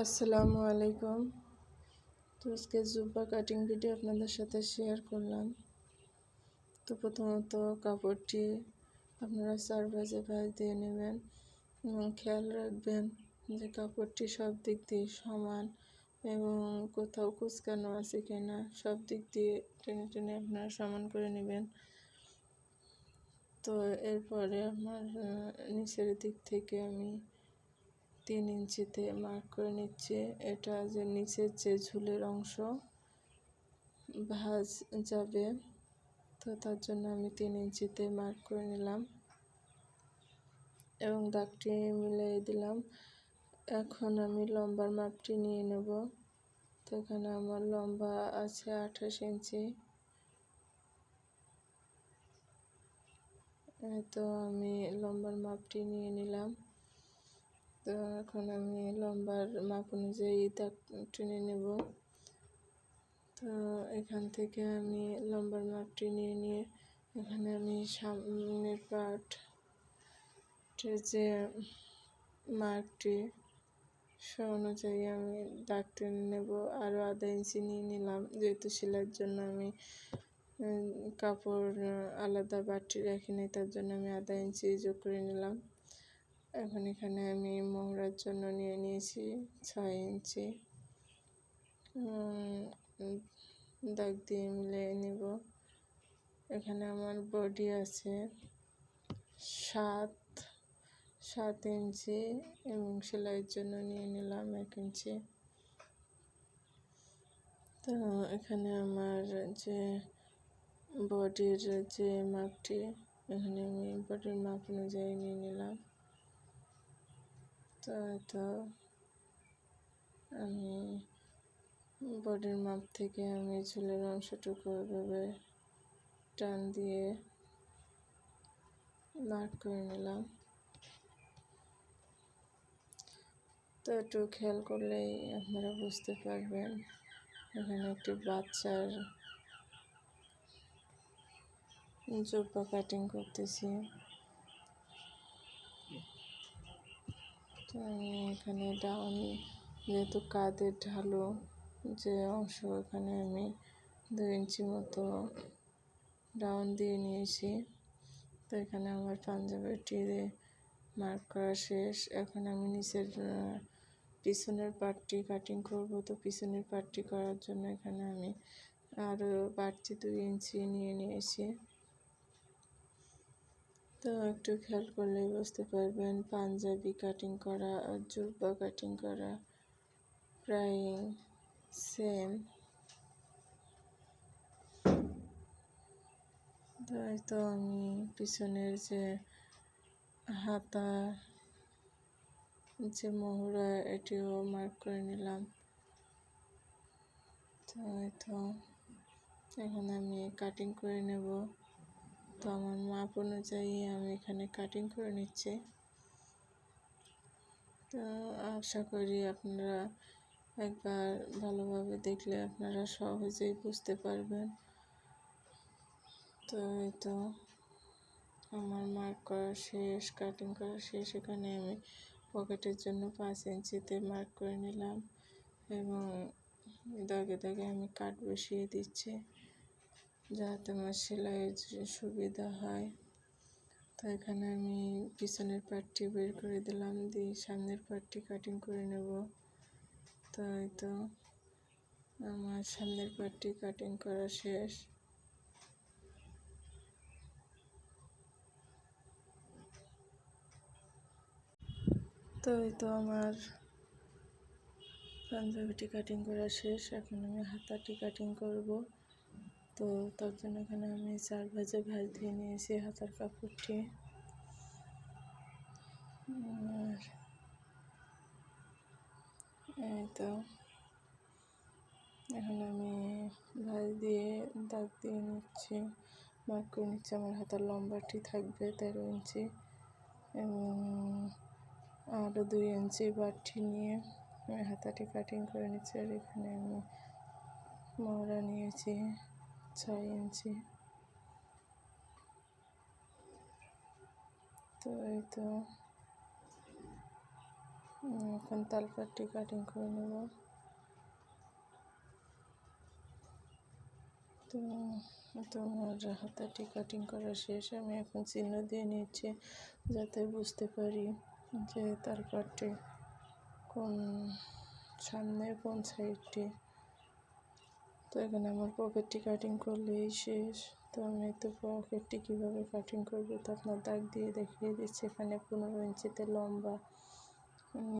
আসসালামু আলাইকুম। তো আজকে জুব্বা কাটিং ভিডিও আপনাদের সাথে শেয়ার করলাম। তো প্রথমত কাপড়টি আপনারা 4 ভাঁজে ভাঁজ দিয়ে নেবেন এবং খেয়াল রাখবেন যে কাপড়টি সব দিক দিয়ে সমান এবং কোথাও কুঁচকানো আছে কিনা সব দিক দিয়ে টেনে টেনে আপনারা সমান করে নেবেন। তো এরপরে আমার নিচের দিক থেকে আমি 3 ইঞ্চিতে মার্ক করে নিচ্ছি। এটা যে নিচের যে ঝুলের অংশ ভাঁজ যাবে, তো তার জন্য আমি 3 ইঞ্চিতে মার্ক করে নিলাম এবং দাগটি মিলিয়ে দিলাম। এখন আমি লম্বার মাপটি নিয়ে নেব। তো এখানে আমার লম্বা আছে 28 ইঞ্চি। তো আমি লম্বার মাপটি নিয়ে নিলাম। তো এখন আমি লম্বার মাপ অনুযায়ী দাগ টেনে নেব। তো এখান থেকে আমি লম্বার মাপটি নিয়ে এখানে আমি সামনের পার্টের যে মার্কটি সে অনুযায়ী আমি দাগ টেনে নেব। আরও আধা ইঞ্চি নিয়ে নিলাম, যেহেতু সেলাইয়ের জন্য আমি কাপড় আলাদা বাড়তি রাখিনি, তার জন্য আমি আধা ইঞ্চি যোগ করে নিলাম। এখন এখানে আমি মোহরার জন্য নিয়ে নিয়েছি 6 ইঞ্চি। দাগ দিয়ে মিলিয়ে নেব। এখানে আমার বডি আছে 7 ইঞ্চি এবং সেলাইয়ের জন্য নিয়ে নিলাম 1 ইঞ্চি। তো এখানে আমার যে বডির যে মাপটি, এখানে আমি বডির মাপ অনুযায়ী নিয়ে নিলাম। তো আমি বডির মাপ থেকে আমি ঝুলের অংশটুকু এভাবে টান দিয়ে মার্ক করে নিলাম। তো একটু খেয়াল করলেই আপনারা বুঝতে পারবেন এখানে একটি বাচ্চার জুব্বা কাটিং করতেছি। তো আমি এখানে ডাউন, যেহেতু কাঁধের ঢালু যে অংশ, এখানে আমি 2 ইঞ্চি মতো ডাউন দিয়ে নিয়েছি। তো এখানে আমার পাঞ্জাবিটি মার্ক করা শেষ। এখন আমি নিচের পিছনের পার্টটি কাটিং করব। তো পিছনের পার্টটি করার জন্য এখানে আমি আরও বাড়তি 2 ইঞ্চি নিয়ে নিয়েছি। তো একটু খেয়াল করলেই বুঝতে পারবেন পাঞ্জাবি কাটিং করা আর জুব্বা কাটিং করা প্রায় সেম। তো আমি পিছনের যে হাতা যে মোহরা, এটিও মার্ক করে নিলাম। তো এখন আমি কাটিং করে নেব। তো আমার মাপ অনুযায়ী আমি এখানে কাটিং করে নিচ্ছি। তো আশা করি আপনারা একবার ভালোভাবে দেখলে আপনারা সহজেই বুঝতে পারবেন। তো আমার মার্ক করা শেষ, কাটিং করা শেষ। এখানে আমি পকেটের জন্য 5 ইঞ্চিতে মার্ক করে নিলাম এবং দাগে দাগে আমি কাট বসিয়ে দিচ্ছি যাতে আমার সেলাইয়ের সুবিধা হয়। তো এখানে আমি পিছনের পার্টটি বের করে দিলাম, দিয়ে সামনের পার্টটি কাটিং করে নেব। তো আমার সামনের পার্টটি কাটিং করা শেষ। তো আমার পাঞ্জাবিটি কাটিং করা শেষ। এখন আমি হাতাটি কাটিং করব। তো তার জন্য এখানে আমি 4 ভাঁজে ভাঁজ দিয়ে নিয়েছি হাতার কাপড়টি। তো এখন আমি ভাঁজ দিয়ে দাগ দিয়ে নিচ্ছি, মার্ক করে নিচ্ছি। আমার হাতার লম্বাটি থাকবে 13 ইঞ্চি এবং আরও 2 ইঞ্চি বাড়তি নিয়ে আমি হাতাটি কাটিং করে নিচ্ছি। আর এখানে আমি মোহরা নিয়েছি 6 ইঞ্চি। তো এখন তালপাটটি কাটিং করে নেব। তো আমার হাতাটি কাটিং করা শেষ। আমি এখন চিহ্ন দিয়ে নিচ্ছি যাতে বুঝতে পারি যে তালপাটটি কোন সামনে কোন সাইডটি। তো এখানে আমার পকেটটি কাটিং করলেই শেষ। তো আমি তো পকেটটি কীভাবে কাটিং করবো তো আপনার দাগ দিয়ে দেখিয়ে দিচ্ছি। এখানে 15 ইঞ্চিতে লম্বা